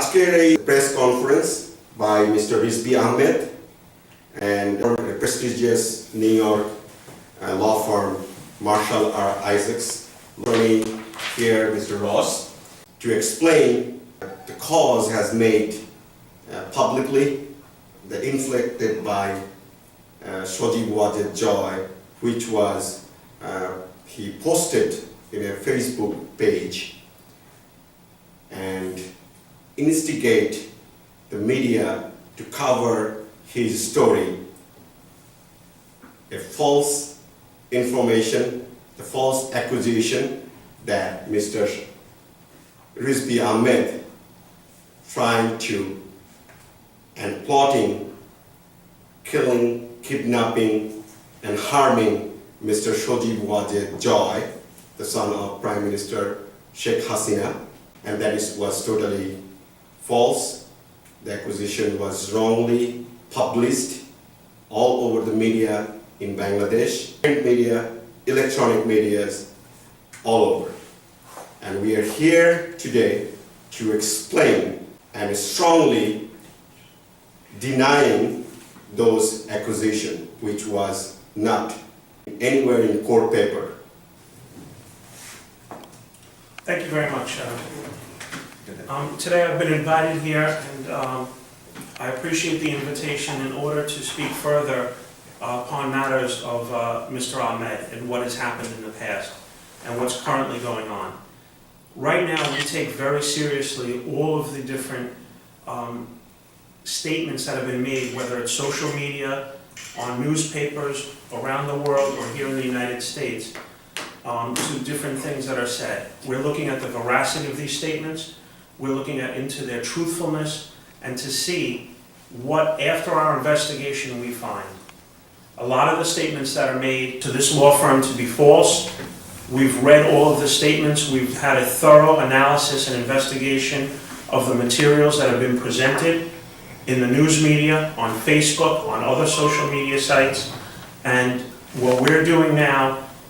আজকের এই press conference by Mr. Rizvy Ahmed and a prestigious New York law firm Marshall R. Isaacs, joining here Mr. Ross to explain the cause has made publicly that inflicted by Sajib Wajid Joy, which was he posted in a Facebook page and instigate the media to cover his story, a false information, a false accusation that Mr. Rizvy Ahmed trying to and plotting, killing, kidnapping and harming Mr. Sajib Wajid Joy, the son of Prime Minister Sheikh Hasina, and that was totally false. The accusation was wrongly published all over the media in Bangladesh, print media, electronic medias, all over. And we are here today to explain and strongly denying those accusations, which was not anywhere in court paper. Thank you very much. Today I've been invited here and I appreciate the invitation in order to speak further upon matters of Mr. Ahmed and what has happened in the past and what's currently going on. Right now we take very seriously all of the different statements that have been made, whether it's social media, on newspapers around the world or here in the United States, to different things that are said. We're looking at the veracity of these statements. We're looking into their truthfulness and to see what, after our investigation, we find. A lot of the statements that are made to this law firm to be false. We've read all of the statements. We've had a thorough analysis and investigation of the materials that have been presented in the news media, on Facebook, on other social media sites. And what we're doing now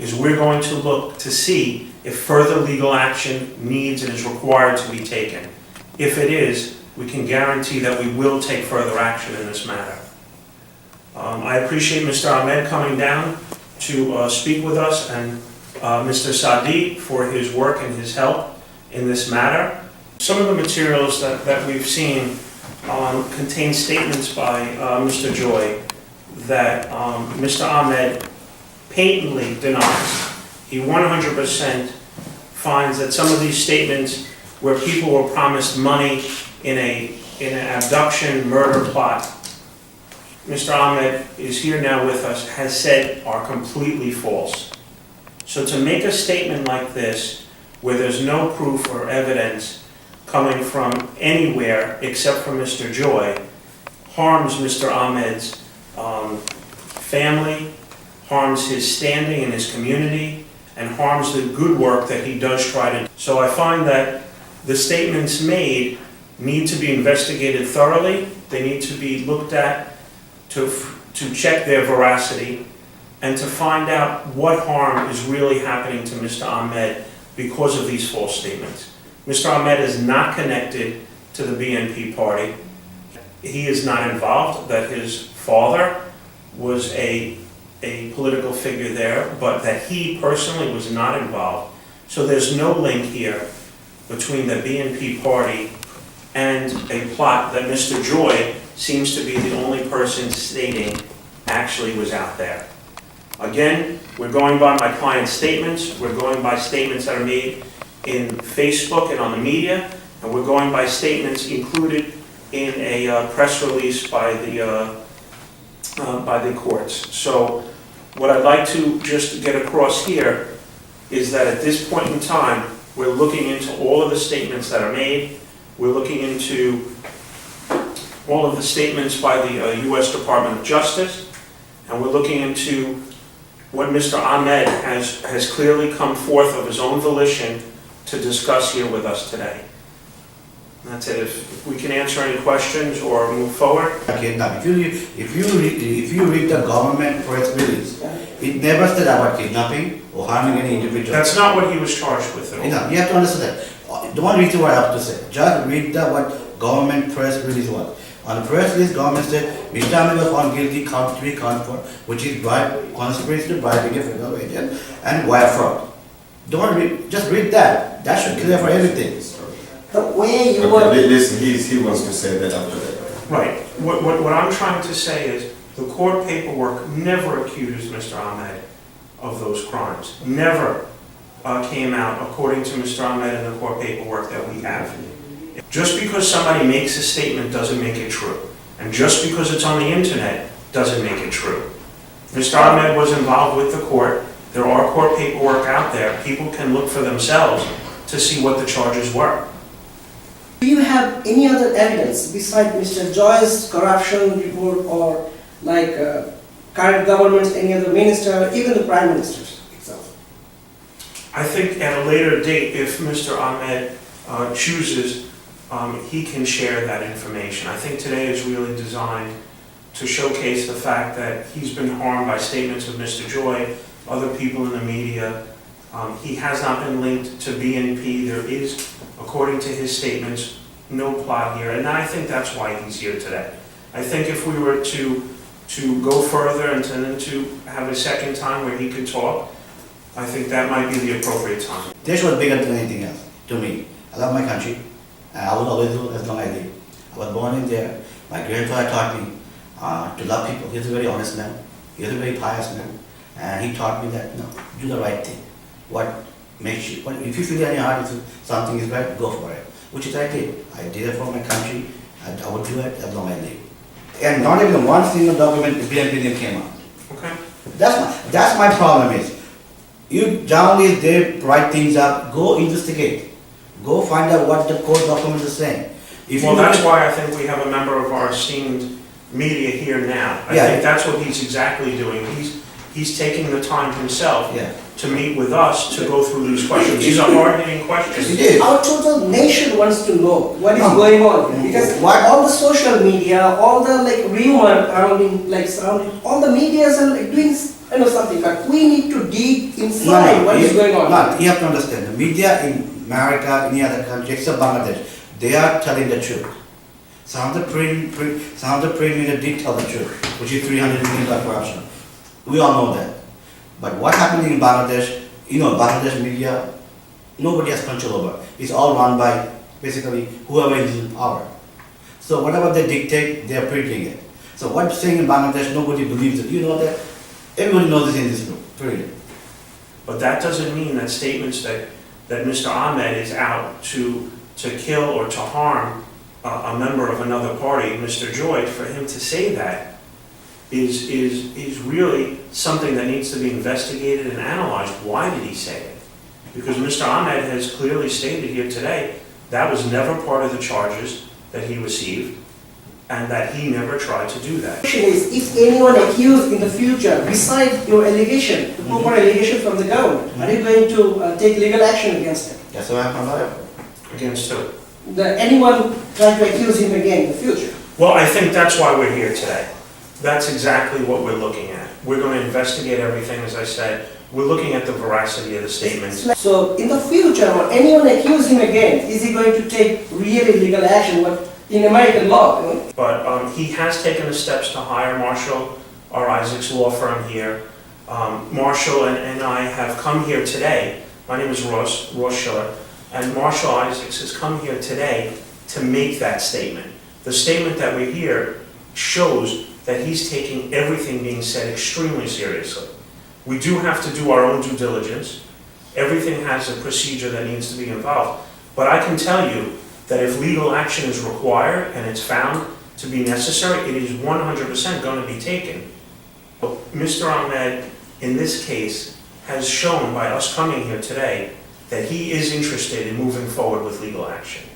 is we're going to look to see if further legal action needs and is required to be taken. If it is, we can guarantee that we will take further action in this matter. I appreciate Mr. Ahmed coming down to speak with us and Mr. Saddi for his work and his help in this matter. Some of the materials that we've seen contain statements by Mr. Joy that Mr. Ahmed patently denies. He 100% finds that some of these statements where people were promised money in an abduction murder plot, Mr. Ahmed is here now with us, has said are completely false. So to make a statement like this, where there's no proof or evidence coming from anywhere except from Mr. Joy, harms Mr. Ahmed's family, harms his standing in his community, and harms the good work that he does try to do. So I find that the statements made need to be investigated thoroughly. They need to be looked at to check their veracity and to find out what harm is really happening to Mr. Ahmed because of these false statements. Mr. Ahmed is not connected to the BNP party. He is not involved, that his father was a political figure there, but that he personally was not involved. So there's no link here between the BNP party and a plot that Mr. Joy seems to be the only person stating actually was out there. Again, we're going by my client's statements, we're going by statements that are made in Facebook and on the media, and we're going by statements included in a press release by the courts. So what I'd like to just get across here is that at this point in time, we're looking into all of the statements that are made. We're looking into all of the statements by the U.S. Department of Justice, and we're looking into what Mr. Ahmed has clearly come forth of his own volition to discuss here with us today. That's it. If we can answer any questions or move forward. If you read the government press release, it never said about kidnapping or harming any individual. That's not what he was charged with at all. You have to understand that. Don't read what I have to say. Just read government press release was. On the press release, government said, Mr. Ahmed was found guilty, count 3, count 4, which is bribe, conspiracy to bribing a federal agent, and wire fraud. Don't read, just read that. That should clear for everything. The way you were. Listen, he wants to say that after that. Right. What I'm trying to say is, the court paperwork never accused Mr. Ahmed of those crimes. Never came out according to Mr. Ahmed in the court paperwork that we have. Just because somebody makes a statement doesn't make it true. And just because it's on the internet doesn't make it true. Mr. Ahmed was involved with the court. There are court paperwork out there. People can look for themselves to see what the charges were. Do you have any other evidence besides Mr. Joy's corruption report or like current governments, any other minister, even the prime ministers itself? I think at a later date, if Mr. Ahmed chooses, he can share that information. I think today is really designed to showcase the fact that he's been harmed by statements of Mr. Joy, other people in the media. He has not been linked to BNP. There is, according to his statements, no plot here, and I think that's why he's here today. I think if we were to go further and to have a second time where he could talk, I think that might be the appropriate time. This was bigger than anything else to me. I love my country, and I will always do as long as I live. I was born in there. My grandfather taught me to love people. He's a very honest man. He's a very pious man, and he taught me that do the right thing. What makes you? If you feel in your heart something is right, go for it. Which is I did. I did it for my country, and I would do it as long as I live. And not even one single document BNP came out. Okay. That's my problem is. You journalists, they write things up, go investigate. Go find out what the court document is saying. Well, that's why I think we have a member of our esteemed media here now. I think that's what he's exactly doing. He's taking the time himself to meet with us to go through these questions. These are hard-hitting questions. Our total nation wants to know what is going on because all the social media, all the rumor surrounding, all the media are doing something, but we need to dig inside what is going on. You have to understand, the media in America, any other country except Bangladesh, they are telling the truth. Some of the print media did tell the truth, which is 300 million corruption. We all know that. But what happened in Bangladesh, Bangladesh media, nobody has control over. It's all run by basically whoever is in power. So whatever they dictate, they are printing it. So what's saying in Bangladesh, nobody believes it. You know that? Everybody knows this in this room, period. But that doesn't mean that statements that Mr. Ahmed is out to kill or to harm a member of another party, Mr. Joy, for him to say that is really something that needs to be investigated and analyzed. Why did he say it? Because Mr. Ahmed has clearly stated here today that was never part of the charges that he received, and that he never tried to do that. The question is, if anyone accused in the future, besides your allegation, the proper allegation from the government, are you going to take legal action against him? That's what happened. Against who? Anyone trying to accuse him again in the future? Well, I think that's why we're here today. That's exactly what we're looking at. We're going to investigate everything, as I said. We're looking at the veracity of the statements. So, in the future, when anyone accuse him again, is he going to take really legal action in American law? But he has taken the steps to hire Marshall R. Isaac's law firm here. Marshall and I have come here today. My name is Ross Schiller. And Marshall Isaacs has come here today to make that statement. The statement that we hear shows that he's taking everything being said extremely seriously. We do have to do our own due diligence. Everything has a procedure that needs to be involved. But I can tell you that if legal action is required and it's found to be necessary, it is 100% going to be taken. But Mr. Ahmed, in this case, has shown by us coming here today that he is interested in moving forward with legal action.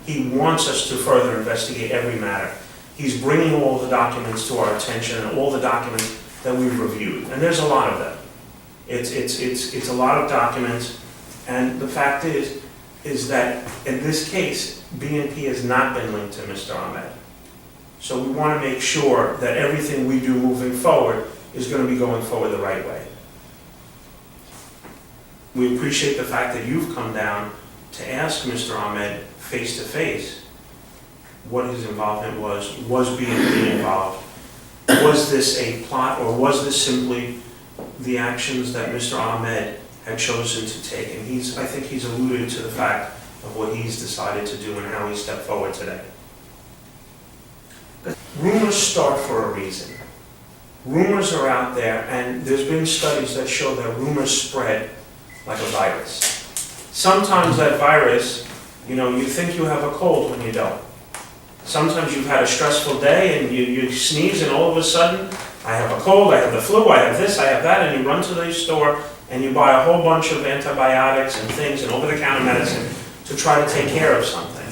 He wants us to further investigate every matter. He's bringing all the documents to our attention and all the documents that we've reviewed, and there's a lot of them. It's a lot of documents, and the fact is that in this case, BNP has not been linked to Mr. Ahmed. So we want to make sure that everything we do moving forward is going to be going forward the right way. We appreciate the fact that you've come down to ask Mr. Ahmed face to face what his involvement was being involved. Was this a plot, or was this simply the actions that Mr. Ahmed had chosen to take? And I think he's alluded to the fact of what he's decided to do and how he stepped forward today. Rumors start for a reason. Rumors are out there, and there's been studies that show that rumors spread like a virus. Sometimes that virus, you think you have a cold when you don't. Sometimes you've had a stressful day and you sneeze, and all of a sudden, I have a cold, I have the flu, I have this, I have that, and you run to the store and you buy a whole bunch of antibiotics and things and over-the-counter medicine to try to take care of something.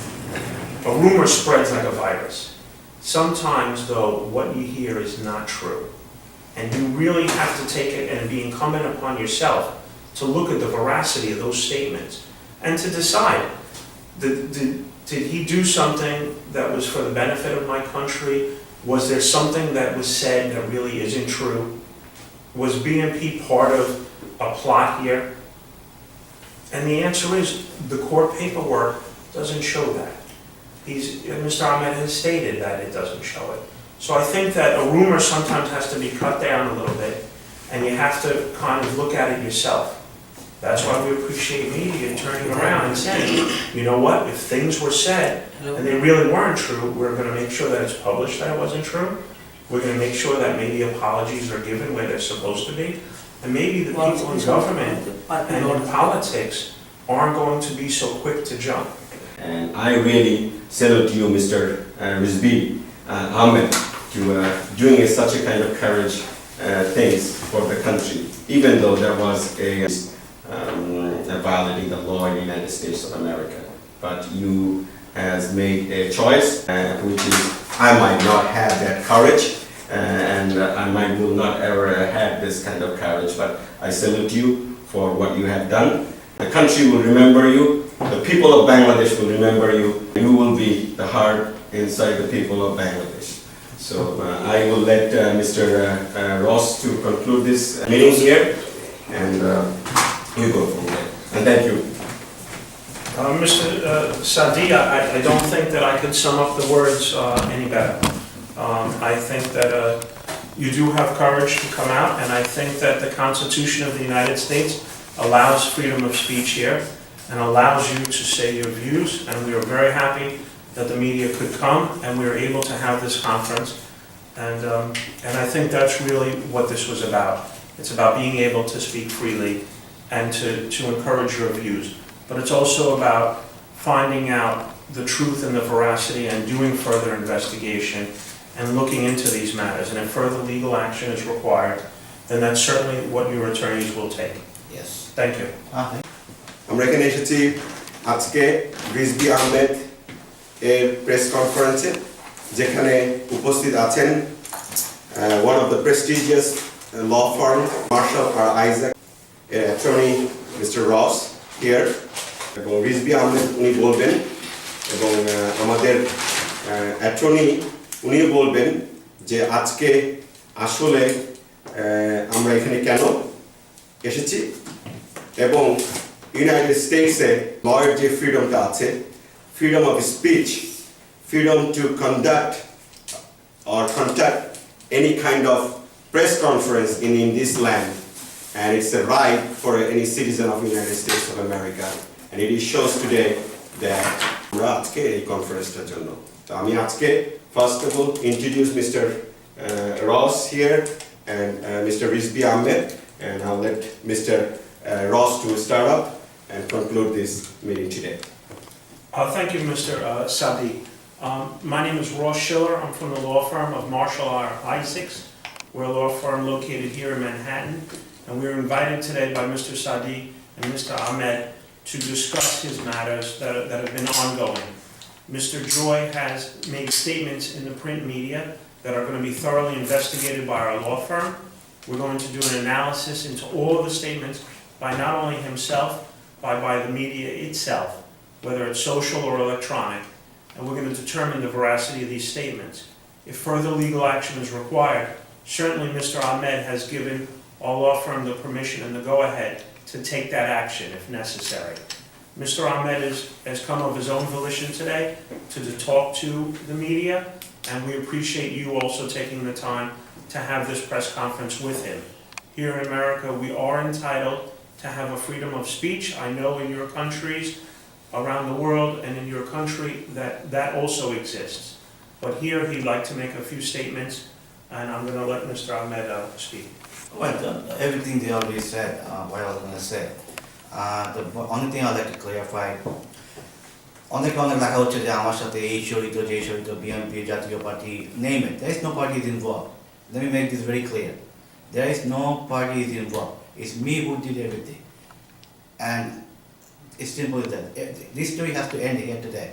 A rumor spreads like a virus. Sometimes, though, what you hear is not true. And you really have to take it and be incumbent upon yourself to look at the veracity of those statements and to decide, did he do something that was for the benefit of my country? Was there something that was said that really isn't true? Was BNP part of a plot here? And the answer is, the court paperwork doesn't show that. Mr. Ahmed has stated that it doesn't show it. So I think that a rumor sometimes has to be cut down a little bit, and you have to kind of look at it yourself. That's why we appreciate media turning around and saying, you know what, if things were said and they really weren't true, we're going to make sure that it's published that it wasn't true. We're going to make sure that maybe apologies are given where they're supposed to be. And maybe the people in government and in politics aren't going to be so quick to jump. And I really salute you, Mr. Rizvy Ahmed, to doing such a kind of courage things for the country, even though there was a violating the law in the United States of America. But you has made a choice, which is, I might not have that courage, and I will not ever have this kind of courage, but I salute you for what you have done. The country will remember you, the people of Bangladesh will remember you, you will be the heart inside the people of Bangladesh. So I will let Mr. Ross to conclude this meeting here, and we go from there. And thank you. Mr. Saddi, I don't think that I could sum up the words any better. I think that you do have courage to come out, and I think that the Constitution of the United States allows freedom of speech here and allows you to say your views, and we are very happy that the media could come and we were able to have this conference. And I think that's really what this was about. It's about being able to speak freely and to encourage your views. But it's also about finding out the truth and the veracity and doing further investigation and looking into these matters. And if further legal action is required, then that's certainly what your attorneys will take. Yes. Thank you. আমরা এখানে এসেছি আজকে রিজভি আহমেদ এর press কনফারেন্সে, যেখানে উপস্থিত আছেন one of the prestigious law firm, Marshall R. Isaac, attorney Mr. Ross here, এবং রিজভি আহমেদ উনি বলবেন, এবং আমাদের অ্যাটর্নি উনিও বলবেন যে আজকে আসলে আমরা এখানে কেন এসেছি, এবং ইউনাইটেড স্টেটসে লয়ের যে ফ্রিডমটা আছে, freedom of speech, freedom to conduct any kind of press conference in this land, and it's a right for any citizen of the United States of America, and it shows today that আমরা আজকে এই কনফারেন্সটার জন্য। তো আমি আজকে first of all introduce Mr. Ross here and Mr. Rizvy Ahmed, and I'll let Mr. Ross to start up and conclude this meeting today. Thank you, Mr. Saddi. My name is Ross Schiller. I'm from the law firm of Marshall R. Isaacs. We're a law firm located here in Manhattan, and we were invited today by Mr. Saddi and Mr. Ahmed to discuss his matters that have been ongoing. Mr. Joy has made statements in the print media that are going to be thoroughly investigated by our law firm. We're going to do an analysis into all of the statements by not only himself, but by the media itself, whether it's social or electronic, and we're going to determine the veracity of these statements. If further legal action is required, certainly Mr. Ahmed has given our law firm the permission and the go-ahead to take that action if necessary. Mr. Ahmed has come of his own volition today to talk to the media, and we appreciate you also taking the time to have this press conference with him. Here in America, we are entitled to have a freedom of speech. I know in your countries, around the world, and in your country, that also exists. But here, he'd like to make a few statements, and I'm going to let Mr. Ahmed speak. Well, everything they already said, what I was going to say. The only thing I'd like to clarify, অনেক লেখা হচ্ছে যে আমার সাথে এই জড়িত যে জড়িত বিএনপি জাতীয় party name it. There is no party is involved. Let me make this very clear. There is no party is involved. It's me who did everything. And it's simple as that. This story has to end here today.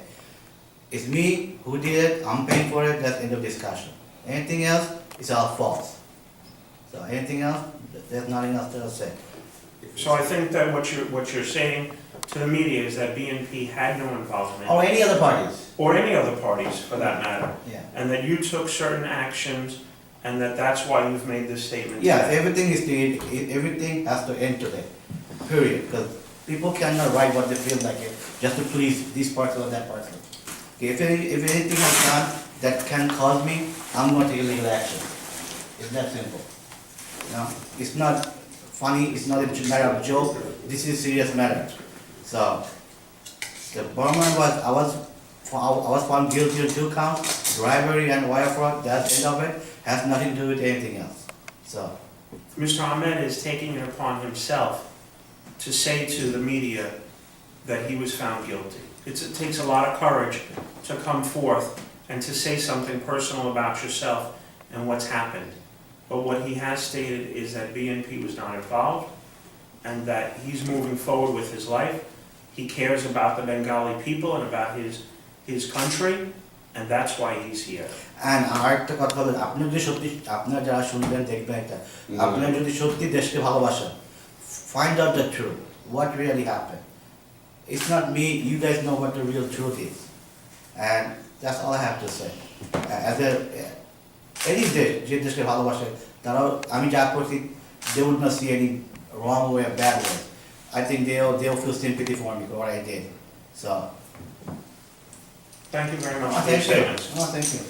It's me who did it, I'm paying for it, that's end of discussion. Anything else is all false. So anything else, there's nothing else to say. So I think that what you're saying to the media is that BNP had no involvement. Or any other parties. Or any other parties, for that matter. Yeah. And that you took certain actions, and that's why you've made this statement. Yeah, today. everything has to end today, period. Because people cannot write what they feel like it, just to please this person or that person. Okay, if anything is done that can cause me, I'm going to take illegal action. It's that simple. You know, it's not funny, it's not a matter of joke, this is a serious matter. So, the Burman I was found guilty of 2 counts, bribery and wire fraud, that's the end of it, has nothing to do with anything else. So, Mr. Ahmed is taking it upon himself to say to the media that he was found guilty. It takes a lot of courage to come forth and to say something personal about yourself and what's happened. But what he has stated is that BNP was not involved and that he's moving forward with his life. He cares about the Bengali people and about his country, and that's why he's here. and আরেকটা কথা হলো আপনি যদি সত্যি আপনারা যারা শুনবেন দেখবেন এটা আপনারা যদি সত্যি দেশকে ভালোবাসেন find out the truth, what really happened. It's not me, you guys know what the real truth is. And that's all I have to say. As a any day, যে দেশকে ভালোবাসে তারাও আমি যা করছি they would not see any wrong way or bad way. I think they'll feel sympathy for me for what I did. So Thank you very much for your thank you. statements. No, thank you.